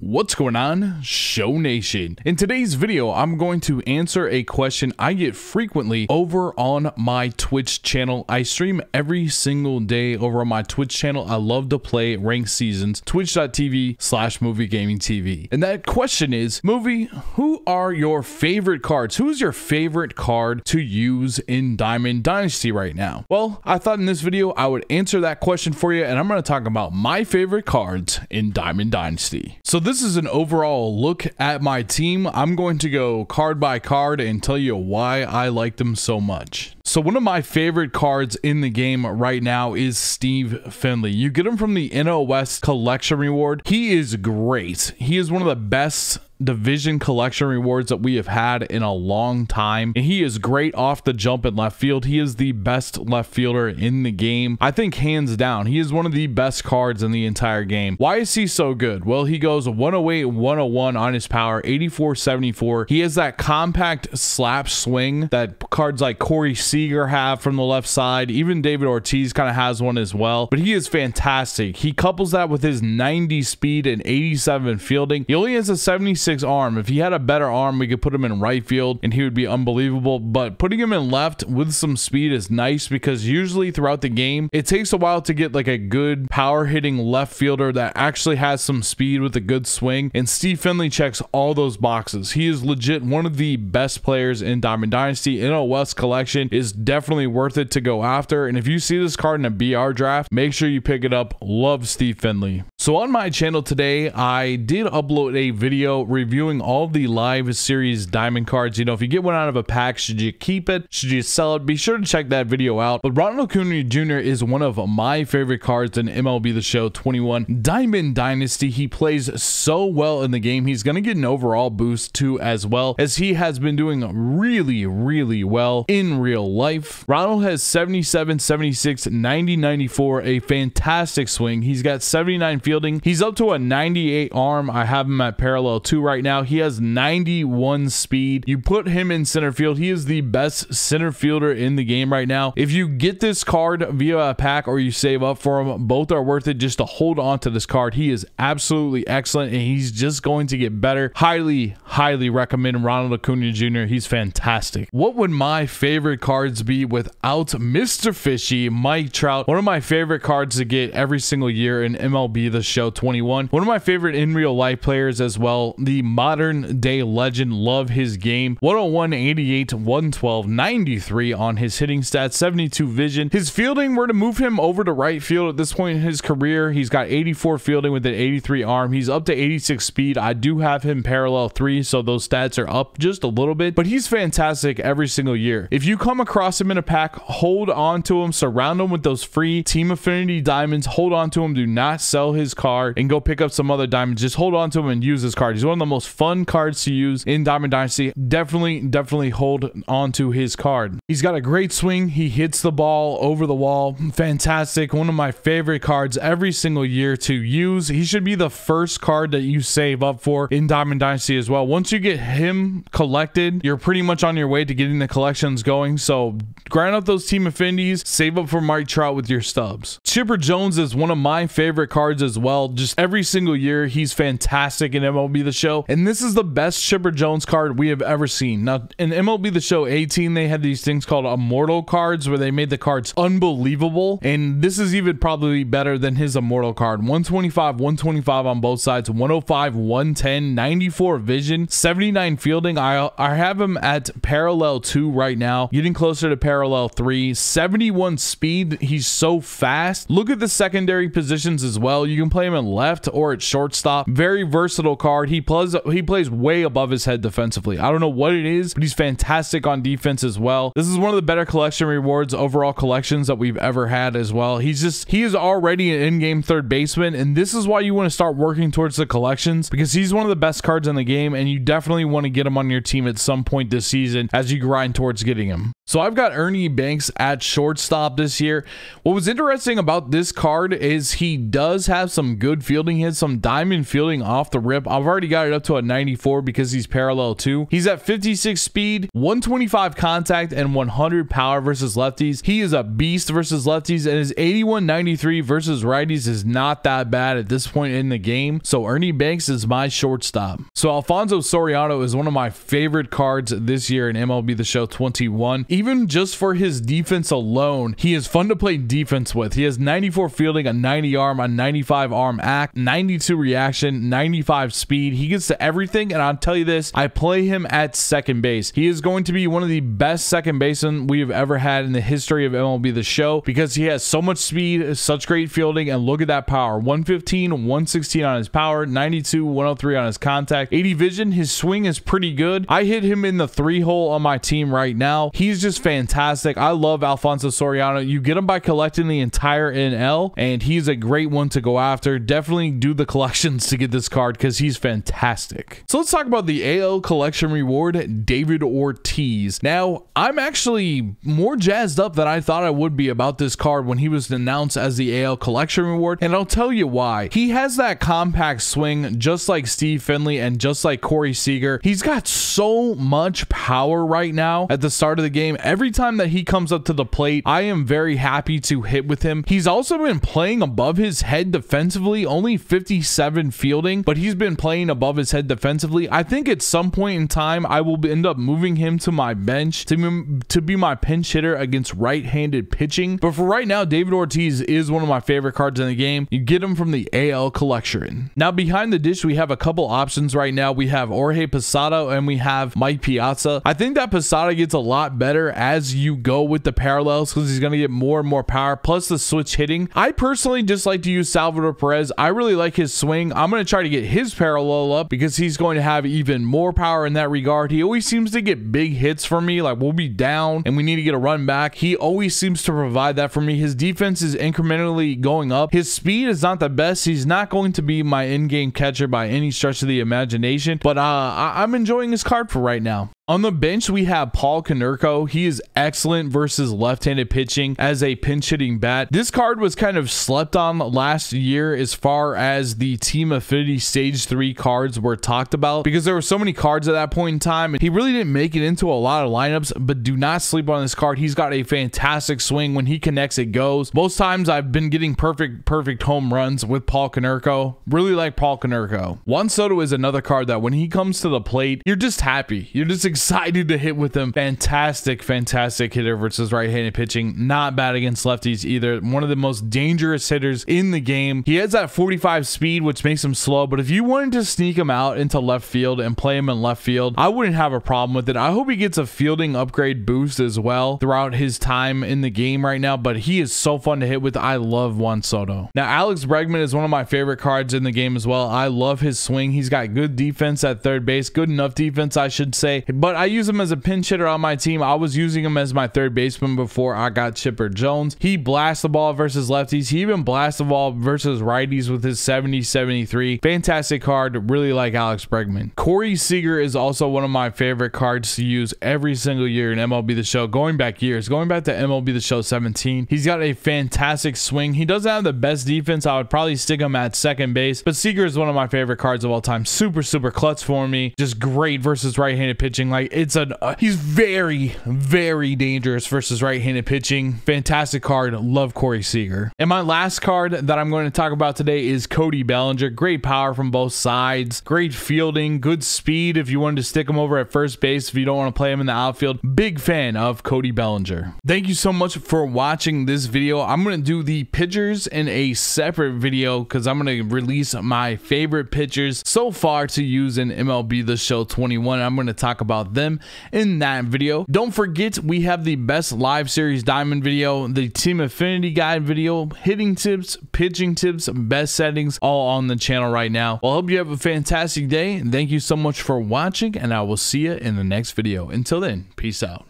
What's going on, Show Nation? In today's video, I'm going to answer a question I get frequently over on my Twitch channel. I stream every single day over on my Twitch channel. I love to play ranked seasons, twitch.tv/MovieGamingTV. And that question is, Movie, who are your favorite cards? Who is your favorite card to use in Diamond Dynasty right now? Well, I thought in this video, I would answer that question for you, and I'm going to talk about my favorite cards in Diamond Dynasty. So this is an overall look at my team. I'm going to go card by card and tell you why I like them so much. So one of my favorite cards in the game right now is Steve Findlay. You get him from the NL West collection reward. He is great. He is one of the best division collection rewards that we have had in a long time, and he is great off the jump in left field. He is the best left fielder in the game. I think hands down he is one of the best cards in the entire game. Why is he so good? Well, he goes 108 101 on his power, 84 74. He has that compact slap swing that cards like Corey Seeger have from the left side. Even David Ortiz kind of has one as well, but he is fantastic. He couples that with his 90 speed and 87 fielding. He only has a 76 arm. If he had a better arm, we could put him in right field and he would be unbelievable, but putting him in left with some speed is nice because usually throughout the game it takes a while to get like a good power hitting left fielder that actually has some speed with a good swing, and Steve Findlay checks all those boxes. He is legit one of the best players in Diamond Dynasty. NL West collection is definitely worth it to go after, and if you see this card in a BR draft, make sure you pick it up. Love Steve Findlay. So on my channel today, I did upload a video reviewing all the live series diamond cards. You know, if you get one out of a pack, should you keep it? Should you sell it? Be sure to check that video out. But Ronald Cooney Jr. is one of my favorite cards in MLB The Show 21 Diamond Dynasty. He plays so well in the game. He's going to get an overall boost too, as well as he has been doing really well in real life. Ronald has 77, 76, 90, 94, a fantastic swing. He's got 79 fielding. He's up to a 98 arm. I have him at parallel 2 right now. He has 91 speed. You put him in center field, he is the best center fielder in the game right now. If you get this card via a pack or you save up for him, both are worth it just to hold on to this card. He is absolutely excellent and he's just going to get better. Highly recommend Ronald Cooney Jr. He's fantastic. What would my favorite cards be without Mr. Fishy, Mike Trout? One of my favorite cards to get every single year in MLB The Show 21. One of my favorite in real life players as well. The modern day legend. Love his game. 101, 88, 112, 93 on his hitting stats, 72 vision. His fielding, were to move him over to right field at this point in his career, he's got 84 fielding with an 83 arm. He's up to 86 speed. I do have him parallel 3, so those stats are up just a little bit, but he's fantastic every single year. If you come across him in a pack, hold on to him, surround him with those free Team Affinity diamonds, hold on to him, do not sell his card and go pick up some other diamonds. Just hold on to him and use his card. He's one of the most fun cards to use in Diamond Dynasty. Definitely hold on to his card. He's got a great swing. He hits the ball over the wall. Fantastic. One of my favorite cards every single year to use. He should be the first card that you save up for in Diamond Dynasty as well. Once you get him collected, you're pretty much on your way to getting the collections going. So grind up those Team Affinities, save up for Mike Trout with your stubs. Chipper Jones is one of my favorite cards as well. Just every single year, he's fantastic in MLB The Show, and this is the best Chipper Jones card we have ever seen. Now, in MLB The Show 18, they had these things called Immortal Cards where they made the cards unbelievable, and this is even probably better than his Immortal card. 125 on both sides, 105, 110, 94 vision, 79 fielding. I have him at parallel 2 right now, getting closer to parallel 3, 71 speed. He's so fast. Look at the secondary positions as well. You can play him in left or at shortstop. Very versatile card. He plays way above his head defensively. I don't know what it is, but he's fantastic on defense as well. This is one of the better collection rewards, overall collections that we've ever had as well. He is already an in-game third baseman, and this is why you want to start working towards the collections, because he's one of the best cards in the game, and you definitely want to get him on your team at some point this season as you grind towards getting him. So I've got Ernie Banks at shortstop this year. What was interesting about this card is he does have some good fielding. He has some diamond fielding off the rip. I've already got it up to a 94 because he's parallel too. He's at 56 speed, 125 contact, and 100 power versus lefties. He is a beast versus lefties, and his 81-93 versus righties is not that bad at this point in the game. So Ernie Banks is my shortstop. So Alfonso Soriano is one of my favorite cards this year in MLB The Show 21. Even just for his defense alone, he is fun to play defense with. He has 94 fielding, a 90 arm, a 95 arm act, 92 reaction, 95 speed. He gets to everything, and I'll tell you this, I play him at second base. He is going to be one of the best second basemen we have ever had in the history of MLB The Show because he has so much speed, such great fielding, and look at that power. 115, 116 on his power, 92, 103 on his contact, 80 vision. His swing is pretty good. I hit him in the 3-hole on my team right now. He's just fantastic. I love Alfonso Soriano. You get him by collecting the entire NL, and he's a great one to go after. Definitely do the collections to get this card because he's fantastic. So let's talk about the AL collection reward, David Ortiz. Now, I'm actually more jazzed up than I thought I would be about this card when he was announced as the AL collection reward, and I'll tell you why. He has that compact swing just like Steve Findlay and just like Corey Seeger. He's got so much power right now at the start of the game. Every time that he comes up to the plate, I am very happy to hit with him. He's also been playing above his head defensively, only 57 fielding, but he's been playing above his head defensively. I think at some point in time, I will end up moving him to my bench to be my pinch hitter against right-handed pitching. But for right now, David Ortiz is one of my favorite cards in the game. You get him from the AL collection. Now, behind the dish, we have a couple options right now. We have Jorge Pasado and we have Mike Piazza. I think that Pasado gets a lot better as you go with the parallels because he's going to get more and more power, plus the switch hitting. I personally just like to use Salvador Perez. I really like his swing. I'm going to try to get his parallel up because he's going to have even more power in that regard. He always seems to get big hits for me, like we'll be down and we need to get a run back. He always seems to provide that for me. His defense is incrementally going up. His speed is not the best. He's not going to be my in-game catcher by any stretch of the imagination, but I'm enjoying his card for right now. On the bench, we have Paul Canerko. He is excellent versus left-handed pitching as a pinch hitting bat. This card was kind of slept on last year as far as the Team Affinity Stage 3 cards were talked about because there were so many cards at that point in time, and he really didn't make it into a lot of lineups, but do not sleep on this card. He's got a fantastic swing. When he connects, it goes. Most times, I've been getting perfect home runs with Paul Canerko. Really like Paul Canerko. Juan Soto is another card that when he comes to the plate, you're just happy. You're just excited to hit with him. Fantastic hitter versus right-handed pitching. Not bad against lefties either. One of the most dangerous hitters in the game. He has that 45 speed, which makes him slow, but if you wanted to sneak him out into left field and play him in left field, I wouldn't have a problem with it. I hope he gets a fielding upgrade boost as well throughout his time in the game right now, but he is so fun to hit with. I love Juan Soto. Now, Alex Bregman is one of my favorite cards in the game as well. I love his swing. He's got good defense at third base, good enough defense, I should say, but I use him as a pinch hitter on my team. I was using him as my third baseman before I got Chipper Jones. He blasts the ball versus lefties. He even blasts the ball versus righties with his 70-73. Fantastic card. Really like Alex Bregman. Corey Seeger is also one of my favorite cards to use every single year in MLB The Show, going back years, going back to MLB The Show 17. He's got a fantastic swing. He doesn't have the best defense. I would probably stick him at second base, but Seeger is one of my favorite cards of all time. Super clutch for me. Just great versus right-handed pitching. Like, it's he's very dangerous versus right-handed pitching. Fantastic card. Love Corey Seager. And my last card that I'm going to talk about today is Cody Ballinger. Great power from both sides. Great fielding. Good speed if you wanted to stick him over at first base if you don't want to play him in the outfield. Big fan of Cody Ballinger. Thank you so much for watching this video. I'm going to do the pitchers in a separate video because I'm going to release my favorite pitchers so far to use in MLB The Show 21. I'm going to talk about them in that video. Don't forget, we have the best live series diamond video, the Team Affinity guide video, hitting tips, pitching tips, best settings, all on the channel right now. Well, I hope you have a fantastic day. Thank you so much for watching, and I will see you in the next video. Until then, peace out.